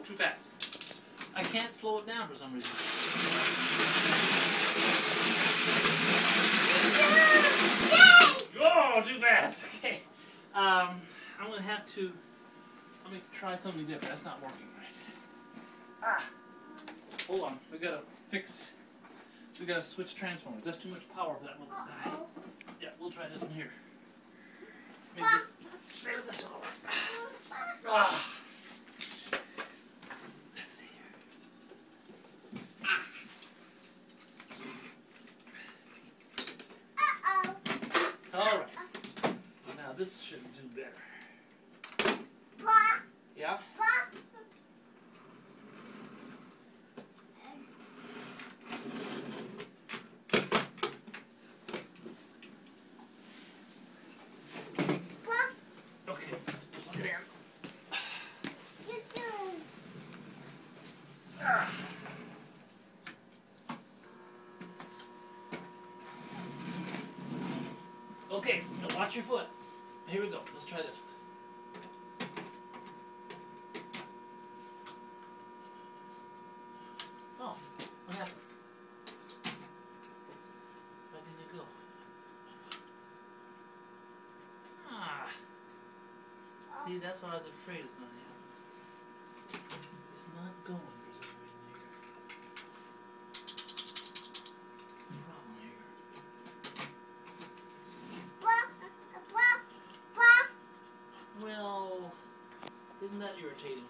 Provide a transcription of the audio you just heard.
too fast. I can't slow it down for some reason. Oh, too fast. Okay. I'm gonna have to. Let me try something different. That's not working right. Ah. Hold on. We gotta fix. We gotta switch transformers. That's too much power for that little guy. Yeah, we'll try this one here. Maybe this one. Ah. Let's see here. All right. Now this should do better. Yeah? Okay, let's plug it in. Okay, now watch your foot. Here we go. Let's try this one. Oh, what happened? Why didn't it go? Ah. See, that's what I was afraid is going to happen. It's not going for some reason here. What's the problem here? Well, isn't that irritating?